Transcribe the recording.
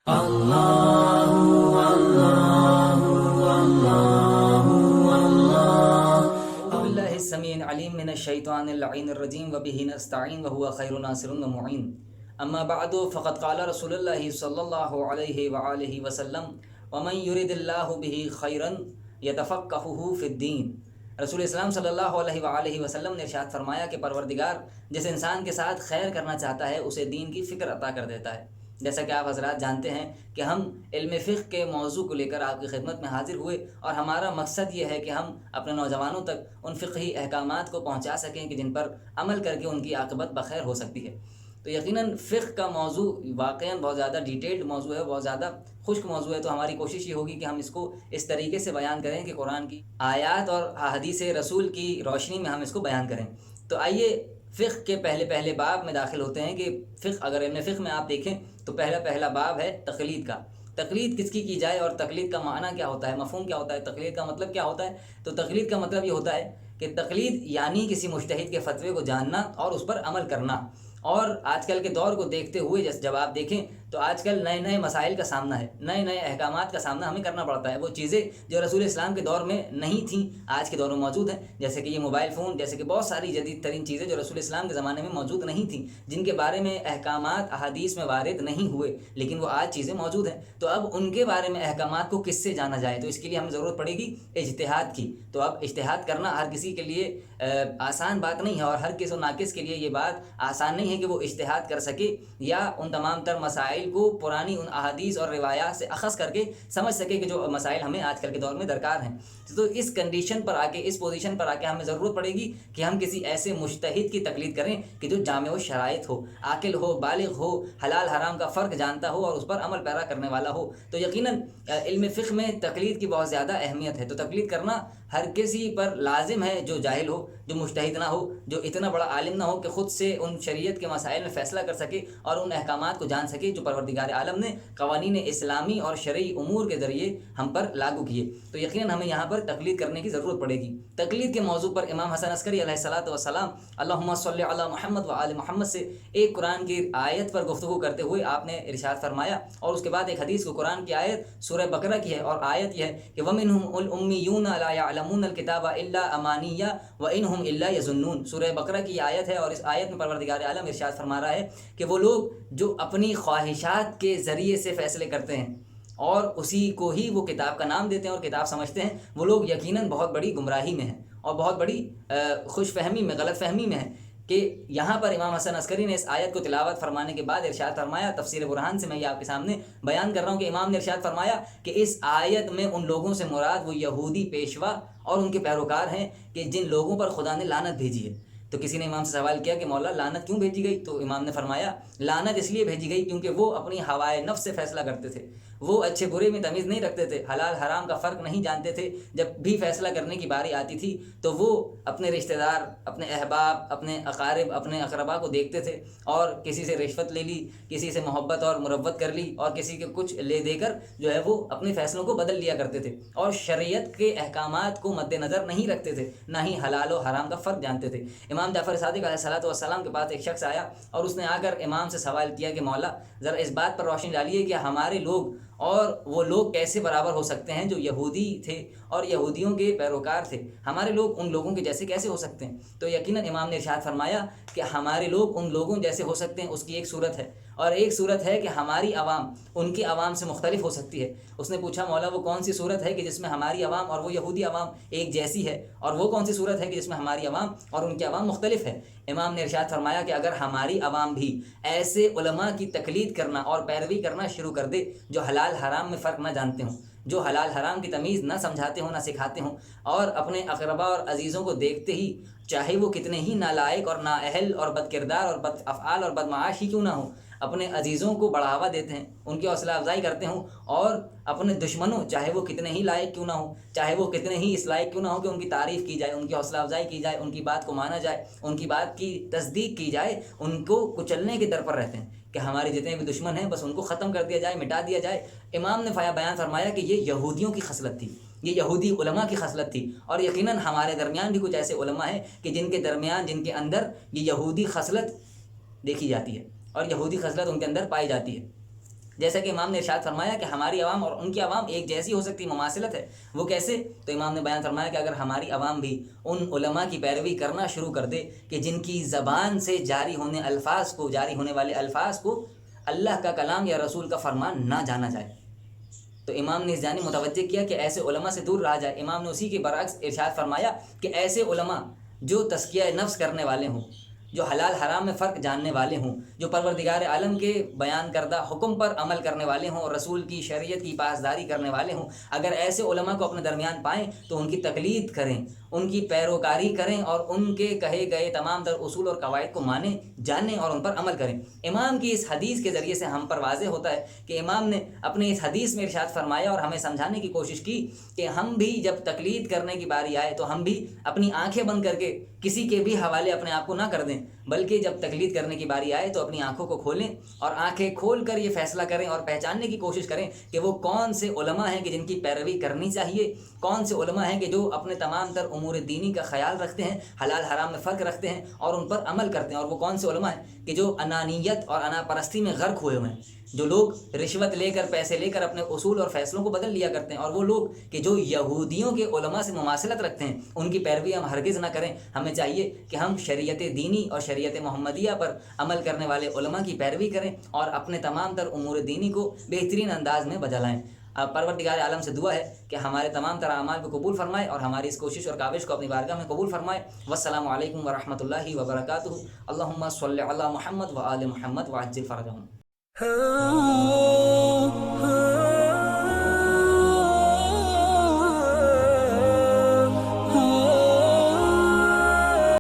باللہ السمیع العلیم من الشیطان اللعین الرجیم وبہ نستعین وهو خیر ناصر ومعین اما بعد فقد قال رسول اللہ صلی اللہ علیہ وآلہ وسلم ومن یرد اللہ بہ خیرا یتفقہہ فی الدین۔ رسول اسلام صلی اللہ علیہ وآلہ وسلم نے ارشاد فرمایا کہ پروردگار جس انسان کے ساتھ خیر کرنا چاہتا ہے اسے دین کی فکر عطا کر دیتا ہے۔ جیسا کہ آپ حضرات جانتے ہیں کہ ہم علم فقہ کے موضوع کو لے کر آپ کی خدمت میں حاضر ہوئے، اور ہمارا مقصد یہ ہے کہ ہم اپنے نوجوانوں تک ان فقہی احکامات کو پہنچا سکیں کہ جن پر عمل کر کے ان کی عاقبت بخیر ہو سکتی ہے۔ تو یقیناً فقہ کا موضوع واقعاً بہت زیادہ ڈیٹیلڈ موضوع ہے، بہت زیادہ خشک موضوع ہے، تو ہماری کوشش یہ ہوگی کہ ہم اس کو اس طریقے سے بیان کریں کہ قرآن کی آیات اور احادیث رسول کی روشنی میں ہم اس کو بیان کریں۔ تو آئیے فقہ کے پہلے باب میں داخل ہوتے ہیں کہ فقہ، اگر علم فقہ میں آپ دیکھیں تو پہلا باب ہے تقلید کا۔ تقلید کس کی جائے اور تقلید کا معنی کیا ہوتا ہے، مفہوم کیا ہوتا ہے، تقلید کا مطلب کیا ہوتا ہے؟ تو تقلید کا مطلب یہ ہوتا ہے کہ تقلید یعنی کسی مجتہد کے فتوے کو جاننا اور اس پر عمل کرنا۔ اور آج کل کے دور کو دیکھتے ہوئے جب آپ دیکھیں تو آج کل نئے مسائل کا سامنا ہے، نئے احکامات کا سامنا ہمیں کرنا پڑتا ہے۔ وہ چیزیں جو رسول اسلام کے دور میں نہیں تھیں آج کے دور میں موجود ہیں، جیسے کہ یہ موبائل فون، جیسے کہ بہت ساری جدید ترین چیزیں جو رسول اسلام کے زمانے میں موجود نہیں تھیں، جن کے بارے میں احکامات احادیث میں وارد نہیں ہوئے، لیکن وہ آج چیزیں موجود ہیں۔ تو اب ان کے بارے میں احکامات کو کس سے جانا جائے؟ تو اس کے لیے ہمیں ضرورت پڑے گی اجتہاد کی۔ تو اب اجتہاد کرنا ہر کسی کے لیے آسان بات نہیں ہے، اور ہر کس و ناقص کے لیے یہ بات آسان نہیں ہے کہ وہ اجتہاد کر سکے یا ان تمام تر مسائل کو پرانی ان احادیث اور روایات سے اخذ کر کے سمجھ سکے کہ جو مسائل ہمیں آج کل کے دور میں درکار ہیں۔ تو اس کنڈیشن پر آ کے، اس پوزیشن پر آ کے ہمیں ضرورت پڑے گی کہ ہم کسی ایسے مجتہد کی تقلید کریں کہ جو جامع و شرائط ہو، عاقل ہو، بالغ ہو، حلال حرام کا فرق جانتا ہو اور اس پر عمل پیرا کرنے والا ہو۔ تو یقیناً علم فقہ میں تقلید کی بہت زیادہ اہمیت ہے۔ تو تقلید کرنا ہر کسی پر لازم ہے جو جاہل ہو، جو مجتہد نہ ہو، جو اتنا بڑا عالم نہ ہو کہ خود سے ان شریعت کے مسائل میں فیصلہ کر سکے اور ان احکامات کو جان سکے جو پروردگار عالم نے قوانین اسلامی اور شرعی امور کے ذریعے ہم پر لاگو کیے۔ تو یقیناً ہمیں یہاں پر تقلید کرنے کی ضرورت پڑے گی۔ تقلید کے موضوع پر امام حسن عسکری علیہ الصلوۃ والسلام اللہم صلی علی محمد و آل محمد سے ایک قرآن کی آیت پر گفتگو کرتے ہوئے آپ نے ارشاد فرمایا، اور اس کے بعد ایک حدیث کو قرآن کی آیت سورہ بقرہ کی ہے، اور آیت یہ ہے کہ وَمِنْهُمُ الْأُمِّيُّونَ لَا يَعْلَمُونَ الْكِتَابَ إِلَّا أَمَانِيَّ وَإِنْهُمْ إِلَّا يَظُنُّونَ۔ سورہ بقرہ کی آیت ہے، اور اس آیت میں پروردگار عالم ارشاد فرما رہا ہے کہ وہ لوگ جو اپنی خواہشات کے ذریعے سے فیصلے کرتے ہیں اور اسی کو ہی وہ کتاب کا نام دیتے ہیں اور کتاب سمجھتے ہیں، وہ لوگ یقیناً بہت بڑی گمراہی میں ہیں اور بہت بڑی خوش فہمی میں، غلط فہمی میں ہیں۔ کہ یہاں پر امام حسن عسکری نے اس آیت کو تلاوت فرمانے کے بعد ارشاد فرمایا، تفسیر برہان سے میں یہ آپ کے سامنے بیان کر رہا ہوں کہ امام نے ارشاد فرمایا کہ اس آیت میں ان لوگوں سے مراد وہ یہودی پیشوا اور ان کے پیروکار ہیں کہ جن لوگوں پر خدا نے لعنت بھیجی ہے۔ تو کسی نے امام سے سوال کیا کہ مولا لعنت کیوں بھیجی گئی؟ تو امام نے فرمایا لعنت اس لیے بھیجی گئی کیونکہ وہ اپنی ہوائے نفس سے فیصلہ کرتے تھے، وہ اچھے برے میں تمیز نہیں رکھتے تھے، حلال حرام کا فرق نہیں جانتے تھے۔ جب بھی فیصلہ کرنے کی باری آتی تھی تو وہ اپنے رشتہ دار، اپنے احباب، اپنے اقارب، اپنے اقربا کو دیکھتے تھے، اور کسی سے رشوت لے لی، کسی سے محبت اور مروت کر لی، اور کسی کے کچھ لے دے کر جو ہے وہ اپنے فیصلوں کو بدل لیا کرتے تھے، اور شریعت کے احکامات کو مد نظر نہیں رکھتے تھے، نہ ہی حلال و حرام کا فرق جانتے تھے۔ امام جعفر صادق علیہ الصلوۃ والسلام کے پاس ایک شخص آیا اور اس نے آ کر امام سے سوال کیا کہ مولا ذرا اس بات پر روشنی ڈالیے کہ ہمارے لوگ اور وہ لوگ کیسے برابر ہو سکتے ہیں جو یہودی تھے اور یہودیوں کے پیروکار تھے، ہمارے لوگ ان لوگوں کے جیسے کیسے ہو سکتے ہیں؟ تو یقیناً امام نے ارشاد فرمایا کہ ہمارے لوگ ان لوگوں جیسے ہو سکتے ہیں، اس کی ایک صورت ہے، اور ایک صورت ہے کہ ہماری عوام ان کی عوام سے مختلف ہو سکتی ہے۔ اس نے پوچھا مولا وہ کون سی صورت ہے کہ جس میں ہماری عوام اور وہ یہودی عوام ایک جیسی ہے، اور وہ کون سی صورت ہے کہ جس میں ہماری عوام اور ان کی عوام مختلف ہے؟ امام نے ارشاد فرمایا کہ اگر ہماری عوام بھی ایسے علماء کی تقلید کرنا اور پیروی کرنا شروع کر دے جو حلال حرام میں فرق نہ جانتے ہوں، جو حلال حرام کی تمیز نہ سمجھاتے ہوں، نہ سکھاتے ہوں، اور اپنے اقربا اور عزیزوں کو دیکھتے ہی چاہے وہ کتنے ہی نالائق اور نااہل اور بد کردار اور بد افعال اور بدمعاش ہی کیوں نہ ہوں، اپنے عزیزوں کو بڑھاوا دیتے ہیں، ان کی حوصلہ افزائی کرتے ہوں، اور اپنے دشمنوں چاہے وہ کتنے ہی لائق کیوں نہ ہوں، چاہے وہ کتنے ہی اس لائق کیوں نہ ہوں کہ ان کی تعریف کی جائے، ان کی حوصلہ افزائی کی جائے، ان کی بات کو مانا جائے، ان کی بات کی تصدیق کی جائے، ان کو کچلنے کے در پر رہتے ہیں کہ ہمارے جتنے بھی دشمن ہیں بس ان کو ختم کر دیا جائے، مٹا دیا جائے۔ امام نے بیان فرمایا کہ یہ یہودیوں کی خصلت تھی، یہ یہودی علماء کی خصلت تھی، اور یقیناً ہمارے درمیان بھی کچھ ایسے علماء ہیں کہ جن کے درمیان، جن کے اندر یہ یہودی خصلت دیکھی جاتی ہے اور یہودی خصلت ان کے اندر پائی جاتی ہے۔ جیسا کہ امام نے ارشاد فرمایا کہ ہماری عوام اور ان کی عوام ایک جیسی ہو سکتی مماثلت ہے، وہ کیسے؟ تو امام نے بیان فرمایا کہ اگر ہماری عوام بھی ان علماء کی پیروی کرنا شروع کر دے کہ جن کی زبان سے جاری ہونے والے الفاظ کو اللہ کا کلام یا رسول کا فرمان نہ جانا جائے، تو امام نے اس جانب متوجہ کیا کہ ایسے علماء سے دور رہا جائے۔ امام نے اسی کے برعکس ارشاد فرمایا کہ ایسے علماء جو تزکیہ نفس کرنے والے ہوں، جو حلال حرام میں فرق جاننے والے ہوں، جو پروردگار عالم کے بیان کردہ حکم پر عمل کرنے والے ہوں اور رسول کی شریعت کی پاسداری کرنے والے ہوں، اگر ایسے علماء کو اپنے درمیان پائیں تو ان کی تقلید کریں، ان کی پیروکاری کریں اور ان کے کہے گئے تمام تر اصول اور قواعد کو مانیں، جانیں اور ان پر عمل کریں۔ امام کی اس حدیث کے ذریعے سے ہم پر واضح ہوتا ہے کہ امام نے اپنے اس حدیث میں ارشاد فرمایا اور ہمیں سمجھانے کی کوشش کی کہ ہم بھی جب تقلید کرنے کی باری آئے تو ہم بھی اپنی آنکھیں بند کر کے کسی کے بھی حوالے اپنے آپ کو نہ کر دیں، بلکہ جب تقلید کرنے کی باری آئے تو اپنی آنکھوں کو کھولیں اور آنکھیں کھول کر یہ فیصلہ کریں اور پہچاننے کی کوشش کریں کہ وہ کون سے علماء ہیں کہ جن کی پیروی کرنی چاہیے، کون سے علماء ہیں کہ جو اپنے تمام تر امور دینی کا خیال رکھتے ہیں، حلال حرام میں فرق رکھتے ہیں اور ان پر عمل کرتے ہیں، اور وہ کون سے علماء ہیں کہ جو انانیت اور انا پرستی میں غرق ہوئے ہوئے ہیں، جو لوگ رشوت لے کر پیسے لے کر اپنے اصول اور فیصلوں کو بدل لیا کرتے ہیں، اور وہ لوگ کہ جو یہودیوں کے علماء سے مماثلت رکھتے ہیں، ان کی پیروی ہم ہرگز نہ کریں۔ ہمیں چاہیے کہ ہم شریعت دینی اور شریعت محمدیہ پر عمل کرنے والے علماء کی پیروی کریں اور اپنے تمام تر امور دینی کو بہترین انداز میں بجا لائیں۔ پروردگار عالم سے دعا ہے کہ ہمارے تمام تر اعمال کو قبول فرمائے اور ہماری اس کوشش اور کاوش کو اپنی بارگاہ میں قبول فرمائے۔ والسلام علیکم ورحمۃ اللہ وبرکاتہ۔ اللہم صلی علی محمد و آل محمد وعجل فرجہم۔